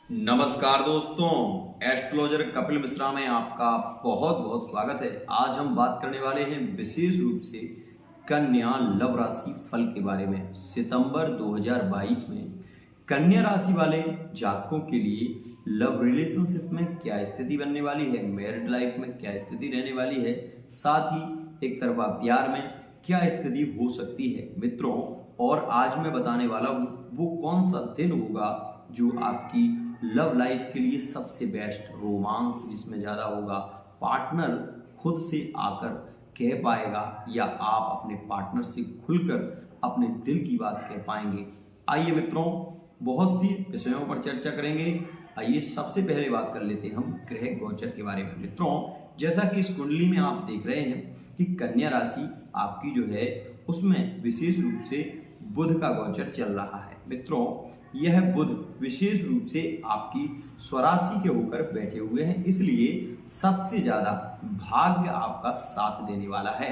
नमस्कार दोस्तों, एस्ट्रोलॉजर कपिल मिश्रा में आपका बहुत बहुत स्वागत है। आज हम बात करने वाले हैं विशेष रूप से कन्या लव राशि फल के बारे में। सितंबर 2022 में कन्या राशि वाले जातकों के लिए लव रिलेशनशिप में क्या स्थिति बनने वाली है, मैरिड लाइफ में क्या स्थिति रहने वाली है, साथ ही एक तरफा प्यार में क्या स्थिति हो सकती है मित्रों। और आज मैं बताने वाला हूँ वो कौन सा दिन होगा जो आपकी लव लाइफ के लिए सबसे बेस्ट, रोमांस जिसमें ज़्यादा होगा, पार्टनर खुद से आकर कह पाएगा या आप अपने पार्टनर से खुलकर अपने दिल की बात कह पाएंगे। आइए मित्रों, बहुत सी विषयों पर चर्चा करेंगे। आइए सबसे पहले बात कर लेते हैं हम ग्रह गोचर के बारे में। मित्रों, जैसा कि इस कुंडली में आप देख रहे हैं कि कन्या राशि आपकी जो है उसमें विशेष रूप से बुध का गोचर चल रहा है। मित्रों, यह बुध विशेष रूप से आपकी स्वराशि के होकर बैठे हुए हैं, इसलिए सबसे ज्यादा भाग्य आपका साथ देने वाला है।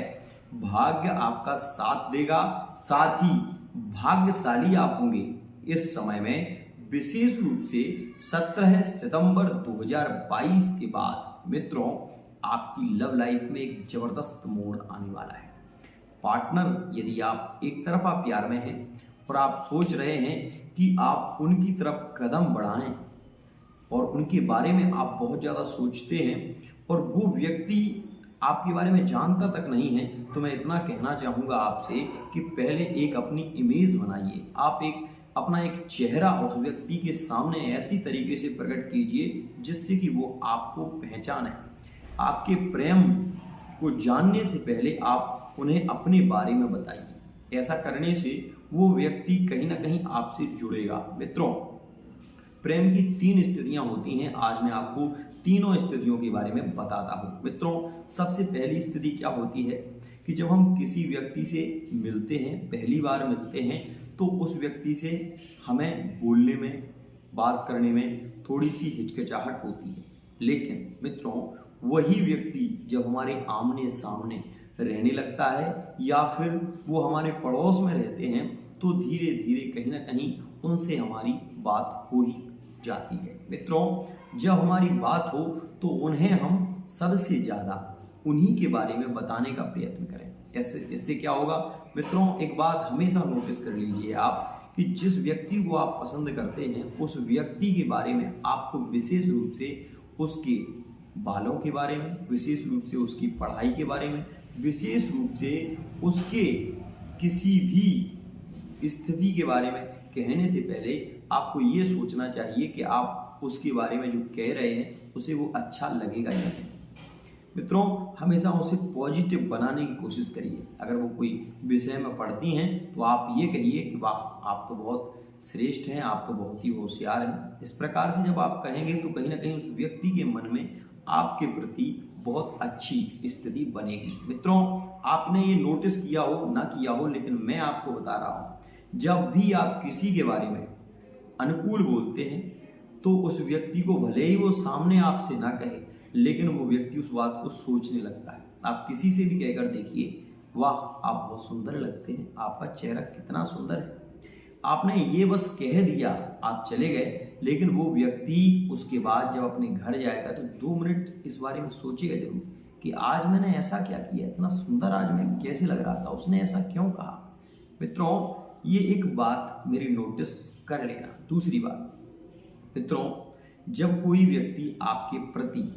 भाग्य आपका साथ देगा, साथ ही भाग्यशाली आप होंगे। इस समय में विशेष रूप से 17 सितंबर 2022 के बाद मित्रों आपकी लव लाइफ में एक जबरदस्त मोड़ आने वाला है। पार्टनर यदि आप एक तरफा प्यार में हैं और आप सोच रहे हैं कि आप उनकी तरफ कदम बढ़ाएं और उनके बारे में आप बहुत ज़्यादा सोचते हैं और वो व्यक्ति आपके बारे में जानता तक नहीं है, तो मैं इतना कहना चाहूँगा आपसे कि पहले एक अपनी इमेज बनाइए। आप अपना एक चेहरा उस व्यक्ति के सामने ऐसी तरीके से प्रकट कीजिए जिससे कि वो आपको पहचाने। आपके प्रेम को जानने से पहले आप उन्हें अपने बारे में बताइए। ऐसा करने से वो व्यक्ति कहीं ना कहीं आपसे जुड़ेगा। मित्रों, प्रेम की 3 स्थितियां होती हैं। आज मैं आपको तीनों स्थितियों के बारे में बताता हूं। मित्रों, सबसे पहली स्थिति क्या होती है कि जब हम किसी व्यक्ति से मिलते हैं, पहली बार मिलते हैं, तो उस व्यक्ति से हमें बोलने में, बात करने में थोड़ी सी हिचकिचाहट होती है। लेकिन मित्रों, वही व्यक्ति जब हमारे आमने सामने रहने लगता है या फिर वो हमारे पड़ोस में रहते हैं, तो धीरे धीरे कहीं ना कहीं उनसे हमारी बात हो ही जाती है। मित्रों, जब हमारी बात हो तो उन्हें हम सबसे ज़्यादा उन्हीं के बारे में बताने का प्रयत्न करें। इससे क्या होगा मित्रों, एक बात हमेशा नोटिस कर लीजिए आप कि जिस व्यक्ति को आप पसंद करते हैं उस व्यक्ति के बारे में आपको विशेष रूप से उसके बालों के बारे में, विशेष रूप से उसकी पढ़ाई के बारे में, विशेष रूप से उसके किसी भी स्थिति के बारे में कहने से पहले आपको ये सोचना चाहिए कि आप उसके बारे में जो कह रहे हैं उसे वो अच्छा लगेगा या नहीं। मित्रों, हमेशा उसे पॉजिटिव बनाने की कोशिश करिए। अगर वो कोई विषय में पढ़ती हैं तो आप ये कहिए कि वाह, आप तो बहुत श्रेष्ठ हैं, आप तो बहुत ही होशियार हैं। इस प्रकार से जब आप कहेंगे तो कहीं ना कहीं उस व्यक्ति के मन में आपके प्रति बहुत अच्छी स्थिति बनेगी। मित्रों, आपने ये नोटिस किया हो ना किया हो, लेकिन मैं आपको बता रहा हूं, जब भी आप किसी के बारे में अनुकूल बोलते हैं तो उस व्यक्ति को भले ही वो सामने आपसे ना कहे, लेकिन वो व्यक्ति उस बात को सोचने लगता है। आप किसी से भी कहकर देखिए, वाह आप बहुत सुंदर लगते हैं, आपका चेहरा कितना सुंदर है। आपने ये बस कह दिया, आप चले गए, लेकिन वो व्यक्ति उसके बाद जब अपने घर जाएगा तो 2 मिनट इस बारे में सोचेगा जरूर कि आज मैंने ऐसा क्या किया, इतना सुंदर आज मैं कैसे लग रहा था, उसने ऐसा क्यों कहा। मित्रों, ये एक बात मेरी नोटिस कर लेना। दूसरी बात मित्रों, जब कोई व्यक्ति आपके प्रति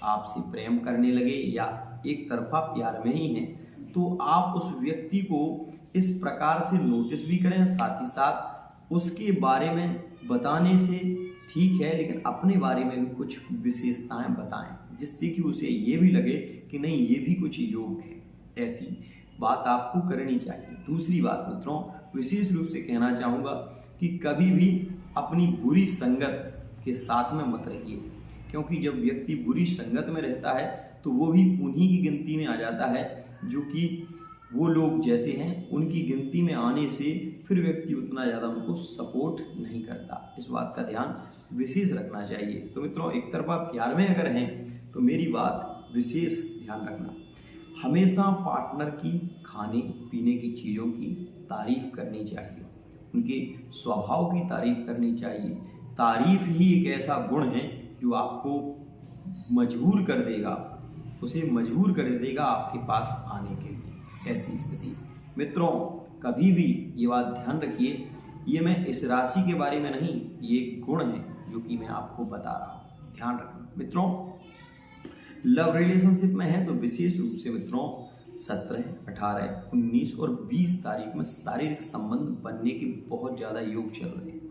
आपसे प्रेम करने लगे या एक तरफा प्यार में ही है, तो आप उस व्यक्ति को इस प्रकार से नोटिस भी करें, साथ ही साथ उसके बारे में बताने से ठीक है, लेकिन अपने बारे में भी कुछ विशेषताएं बताएं जिससे कि उसे ये भी लगे कि नहीं, ये भी कुछ योग है। ऐसी बात आपको करनी चाहिए। दूसरी बात मित्रों, विशेष रूप से कहना चाहूँगा कि कभी भी अपनी बुरी संगत के साथ में मत रहिए, क्योंकि जब व्यक्ति बुरी संगत में रहता है तो वो भी उन्हीं की गिनती में आ जाता है जो कि वो लोग जैसे हैं उनकी गिनती में आने से फिर व्यक्ति उतना ज़्यादा उनको सपोर्ट नहीं करता। इस बात का ध्यान विशेष रखना चाहिए। तो मित्रों, एक तरफा प्यार में अगर हैं तो मेरी बात विशेष ध्यान रखना। हमेशा पार्टनर की खाने पीने की चीज़ों की तारीफ करनी चाहिए, उनके स्वभाव की तारीफ करनी चाहिए। तारीफ ही एक ऐसा गुण है जो आपको मजबूर कर देगा, उसे मजबूर कर देगा आपके पास आने के लिए। ऐसी स्थिति मित्रों, कभी भी ये बात ध्यान रखिए, ये मैं इस राशि के बारे में नहीं, ये एक गुण है जो कि मैं आपको बता रहा हूँ, ध्यान रखना। मित्रों, लव रिलेशनशिप में है तो विशेष रूप से मित्रों 17, 18, 19 और 20 तारीख में शारीरिक संबंध बनने के बहुत ज्यादा योग चल रहे हैं।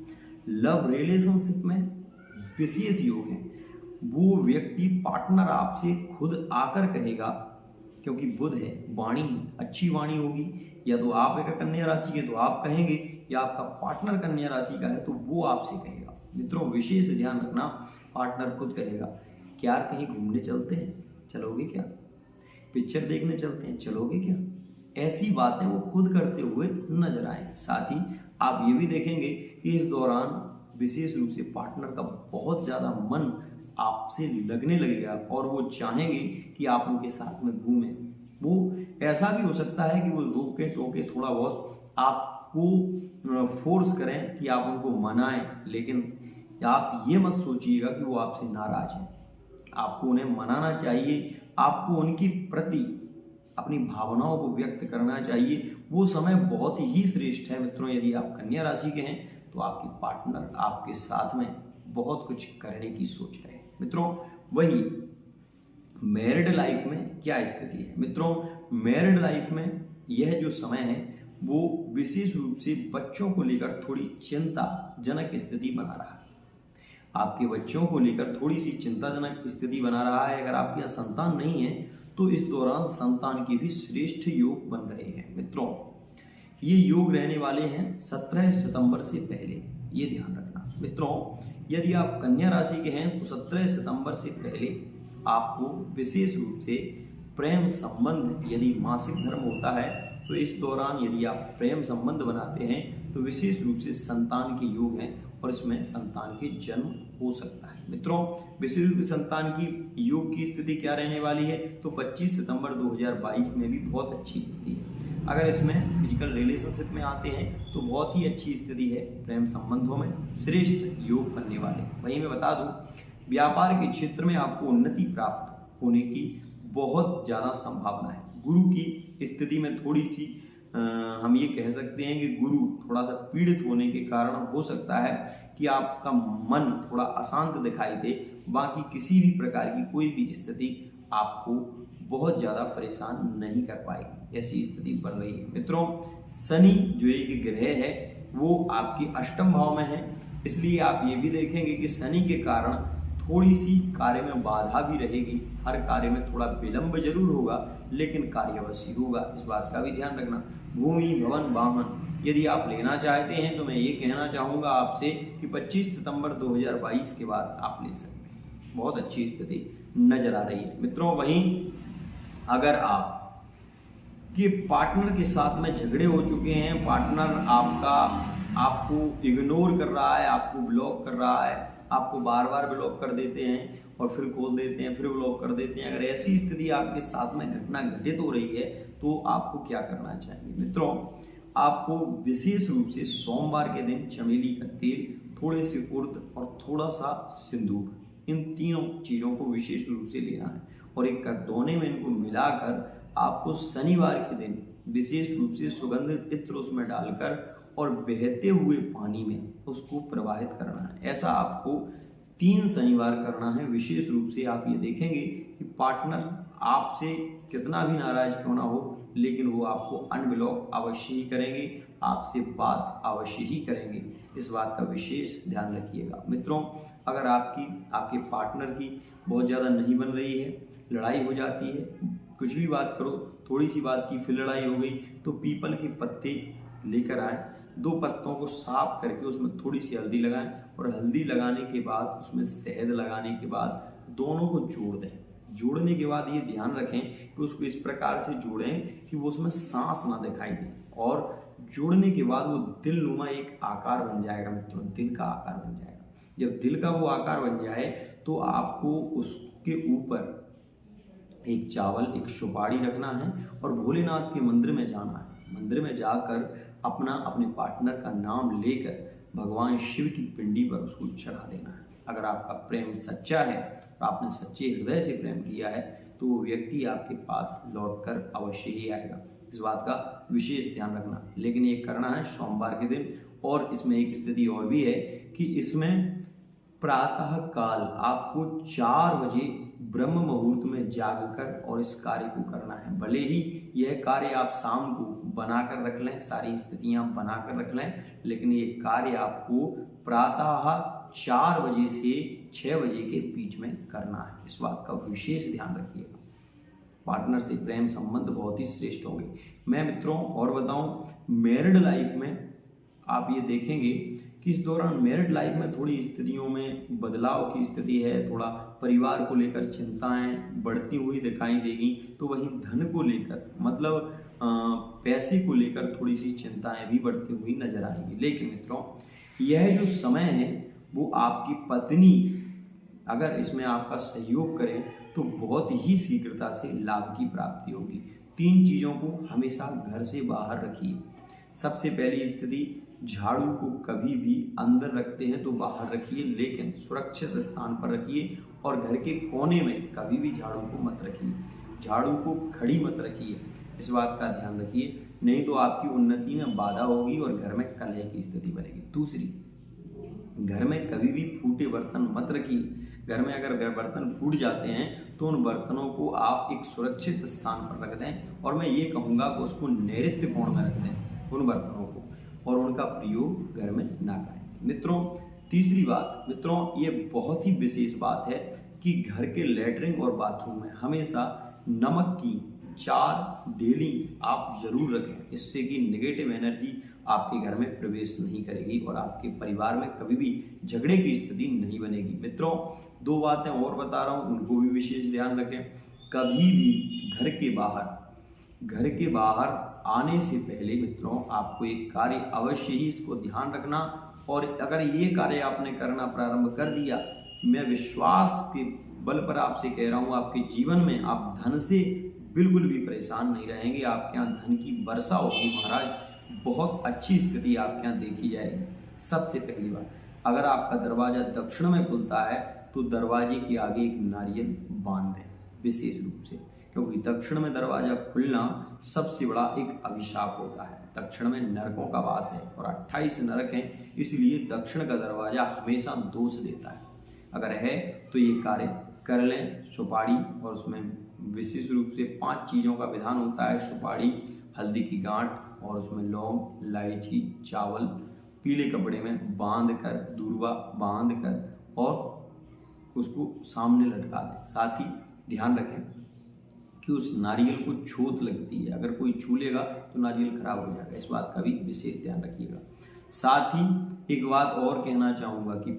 लव रिलेशनशिप में विशेष योग है। वो व्यक्ति पार्टनर आपसे खुद आकर कहेगा, क्योंकि बुध है, वाणी अच्छी वाणी होगी, या तो आप एक कन्या राशि के तो आप कहेंगे, या आपका पार्टनर कन्या राशि का है तो वो आपसे कहेगा। मित्रों, विशेष ध्यान रखना, पार्टनर खुद कहेगा, क्या कहीं घूमने चलते हैं, चलोगे क्या? पिक्चर देखने चलते हैं, चलोगे क्या? ऐसी बातें वो खुद करते हुए नजर आए। साथ ही आप ये भी देखेंगे कि इस दौरान विशेष रूप से पार्टनर का बहुत ज्यादा मन आपसे लगने लगेगा और वो चाहेंगे कि आप उनके साथ में घूमें। वो ऐसा भी हो सकता है कि वो रोके टोके थोड़ा बहुत आपको फोर्स करें कि आप उनको मनाएं, लेकिन आप ये मत सोचिएगा कि वो आपसे नाराज हैं। आपको उन्हें मनाना चाहिए, आपको उनके प्रति अपनी भावनाओं को व्यक्त करना चाहिए। वो समय बहुत ही श्रेष्ठ है मित्रों। यदि आप कन्या राशि के हैं तो आपके पार्टनर आपके साथ में बहुत कुछ करने की सोच रहे हैं। मित्रों, वही मैरिड लाइफ में क्या स्थिति है? मित्रों, मैरिड लाइफ में यह जो समय है वो विशेष रूप से बच्चों को लेकर थोड़ी चिंताजनक स्थिति बना रहा है। आपके बच्चों को लेकर थोड़ी सी चिंताजनक स्थिति बना रहा है। अगर आपके यहाँ संतान नहीं है तो इस दौरान संतान के भी श्रेष्ठ योग बन रहे हैं। मित्रों, ये योग रहने वाले हैं 17 सितंबर से पहले, ये ध्यान रखना। मित्रों, यदि आप कन्या राशि के हैं तो 17 सितंबर से पहले आपको विशेष रूप से प्रेम संबंध, यदि मासिक धर्म होता है तो इस दौरान यदि आप प्रेम संबंध बनाते हैं तो विशेष रूप से संतान के योग हैं और इसमें संतान के जन्म हो सकता है। मित्रों, विशेष रूप से संतान की योग की स्थिति क्या रहने वाली है तो 25 सितंबर 2022 में भी बहुत अच्छी स्थिति है। अगर इसमें फिजिकल रिलेशनशिप में आते हैं तो बहुत ही अच्छी स्थिति है, प्रेम संबंधों में श्रेष्ठ योग बनने वाले। वहीं मैं बता दूं, व्यापार के क्षेत्र में आपको उन्नति प्राप्त होने की बहुत ज़्यादा संभावना है। गुरु की स्थिति में थोड़ी सी हम ये कह सकते हैं कि गुरु थोड़ा सा पीड़ित होने के कारण हो सकता है कि आपका मन थोड़ा अशांत दिखाई दे। बाकी किसी भी प्रकार की कोई भी स्थिति आपको बहुत ज़्यादा परेशान नहीं कर पाएगी, ऐसी स्थिति बन रही है। मित्रों, शनि जो एक ग्रह है वो आपके अष्टम भाव में है, इसलिए आप ये भी देखेंगे कि शनि के कारण थोड़ी सी कार्य में बाधा भी रहेगी। हर कार्य में थोड़ा विलंब जरूर होगा लेकिन कार्य अवश्य होगा, इस बात का भी ध्यान रखना। भूमि, भवन, वाहन यदि आप लेना चाहते हैं तो मैं ये कहना चाहूँगा आपसे कि 25 सितंबर 2022 के बाद आप ले सकते हैं, बहुत अच्छी स्थिति नजर आ रही है। मित्रों, वहीं अगर आप के पार्टनर के साथ में झगड़े हो चुके हैं, पार्टनर आपको इग्नोर कर रहा है, आपको ब्लॉक कर रहा है, आपको बार बार ब्लॉक कर देते हैं और फिर खोल देते हैं, फिर ब्लॉक कर देते हैं, अगर ऐसी स्थिति आपके साथ में घटना घटित हो रही है तो आपको क्या करना चाहिए? मित्रों, आपको विशेष रूप से सोमवार के दिन चमेली का तेल, थोड़े से उर्द और थोड़ा सा सिंदूर, इन तीनों चीज़ों को विशेष रूप से लेना है और एक दोने में इनको मिलाकर आपको शनिवार के दिन विशेष रूप से सुगंधित इत्र उसमें डालकर और बहते हुए पानी में उसको प्रवाहित करना है। ऐसा आपको 3 शनिवार करना है। विशेष रूप से आप ये देखेंगे कि पार्टनर आपसे कितना भी नाराज क्यों ना हो लेकिन वो आपको अनब्लॉक अवश्य ही करेंगे, आपसे बात अवश्य ही करेंगे, इस बात का विशेष ध्यान रखिएगा। मित्रों, अगर आपके पार्टनर की बहुत ज़्यादा नहीं बन रही है, लड़ाई हो जाती है, कुछ भी बात करो, थोड़ी सी बात की फिर लड़ाई हो गई, तो पीपल के पत्ते लेकर आए, 2 पत्तों को साफ करके उसमें थोड़ी सी हल्दी लगाएं और हल्दी लगाने के बाद उसमें शहद लगाने के बाद दोनों को जोड़ दें। जोड़ने के बाद ये ध्यान रखें कि उसको इस प्रकार से जोड़ें कि वो उसमें सांस ना दिखाई दे और जोड़ने के बाद वो दिल नुमा एक आकार बन जाएगा। मित्रों, दिल का आकार बन जाएगा। जब दिल का वो आकार बन जाए तो आपको उसके ऊपर एक चावल, एक सुपारी रखना है और भोलेनाथ के मंदिर में जाना है। मंदिर में जाकर अपने पार्टनर का नाम लेकर भगवान शिव की पिंडी पर उसको चढ़ा देना है। अगर आपका प्रेम सच्चा है और आपने सच्चे हृदय से प्रेम किया है तो वो व्यक्ति आपके पास लौटकर अवश्य ही आएगा। इस बात का विशेष ध्यान रखना। लेकिन ये करना है सोमवार के दिन। और इसमें एक स्थिति और भी है कि इसमें प्रातः काल आपको 4 बजे ब्रह्म मुहूर्त में जागकर और इस कार्य को करना है। भले ही यह कार्य आप शाम को बनाकर रख लें, सारी स्थितियां बनाकर रख लें, लेकिन ये कार्य आपको प्रातः 4 बजे से 6 बजे के बीच में करना है। इस बात का विशेष ध्यान रखिएगा। पार्टनर से प्रेम संबंध बहुत ही श्रेष्ठ होंगे। मैं मित्रों और बताऊं, मैरिड लाइफ में आप ये देखेंगे कि इस दौरान मैरिड लाइफ में थोड़ी स्थितियों में बदलाव की स्थिति है। थोड़ा परिवार को लेकर चिंताएं बढ़ती हुई दिखाई देगी। तो वहीं धन को लेकर मतलब पैसे को लेकर थोड़ी सी चिंताएं भी बढ़ती हुई नजर आएगी। लेकिन मित्रों, यह जो समय है वो आपकी पत्नी अगर इसमें आपका सहयोग करे तो बहुत ही शीघ्रता से लाभ की प्राप्ति होगी। 3 चीजों को हमेशा घर से बाहर रखिए। सबसे पहली स्थिति, झाड़ू को कभी भी अंदर रखते हैं तो बाहर रखिए, लेकिन सुरक्षित स्थान पर रखिए। और घर के कोने में कभी भी झाड़ू को मत रखिए, झाड़ू को खड़ी मत रखिए। इस बात का ध्यान रखिए, नहीं तो आपकी उन्नति में बाधा होगी और घर में कलह की स्थिति बनेगी। दूसरी, घर में कभी भी फूटे बर्तन मत रखिए। घर में अगर बर्तन फूट जाते हैं तो उन बर्तनों को आप एक सुरक्षित स्थान पर रख दें। और मैं ये कहूँगा कि उसको नैऋत्य कोण में रख दें उन बर्तनों को, और उनका प्रयोग घर में ना करें। मित्रों, तीसरी बात, मित्रों ये बहुत ही विशेष बात है कि घर के लैट्रिन और बाथरूम में हमेशा नमक की 4 डेली आप जरूर रखें। इससे कि नेगेटिव एनर्जी आपके घर में प्रवेश नहीं करेगी और आपके परिवार में कभी भी झगड़े की स्थिति नहीं बनेगी। मित्रों, 2 बातें और बता रहा हूँ, उनको भी विशेष ध्यान रखें। कभी भी घर के बाहर आने से पहले मित्रों आपको एक कार्य अवश्य ही इसको ध्यान रखना। और अगर ये कार्य आपने करना प्रारंभ कर दिया, मैं विश्वास के बल पर आपसे कह रहा हूँ, आपके जीवन में आप धन से बिल्कुल भी परेशान नहीं रहेंगे। आपके यहाँ धन की वर्षा होगी महाराज, बहुत अच्छी स्थिति आपके यहाँ देखी जाएगी। सबसे पहली बात, अगर आपका दरवाजा दक्षिण में खुलता है तो दरवाजे के आगे एक नारियल बांध दें विशेष रूप से, क्योंकि दक्षिण में दरवाजा खुलना सबसे बड़ा एक अभिशाप होता है। दक्षिण में नरकों का वास है और 28 नरक हैं, इसलिए दक्षिण का दरवाजा हमेशा दोष देता है। अगर है तो ये कार्य कर लें। सुपारी, और उसमें विशेष रूप से 5 चीज़ों का विधान होता है। सुपारी, हल्दी की गांठ और उसमें लौंग, इलायची, चावल पीले कपड़े में बांध कर, दूरवा बांध कर और उसको सामने लटका दें। साथ ही ध्यान रखें कि उस नारियल को छोट लगती है, अगर कोई छू लेगा तो नारियल खराब हो जाएगा। इस बात का भी विशेष ध्यान रखिएगा। साथ ही एक बात और कहना चाहूँगा कि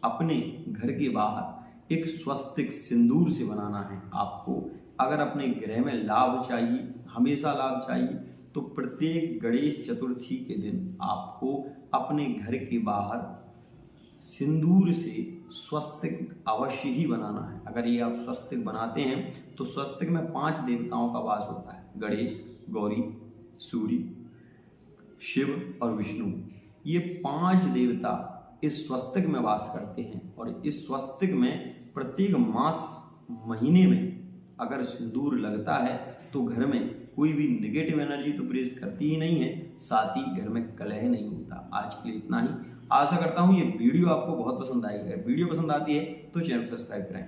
अपने घर के बाहर एक स्वस्तिक सिंदूर से बनाना है आपको। अगर अपने गृह में लाभ चाहिए, हमेशा लाभ चाहिए, तो प्रत्येक गणेश चतुर्थी के दिन आपको अपने घर के बाहर सिंदूर से स्वस्तिक अवश्य ही बनाना है। अगर ये आप स्वस्तिक बनाते हैं तो स्वस्तिक में 5 देवताओं का वास होता है, गणेश, गौरी, सूर्य, शिव और विष्णु। ये 5 देवता इस स्वस्तिक में वास करते हैं। और इस स्वस्तिक में प्रत्येक मास महीने में अगर सिंदूर लगता है तो घर में कोई भी नेगेटिव एनर्जी तो प्रवेश करती ही नहीं है, साथ ही घर में कलह नहीं होता। आज के लिए इतना ही। आशा करता हूँ ये वीडियो आपको बहुत पसंद आएगा। वीडियो पसंद आती है तो चैनल को सब्सक्राइब करें।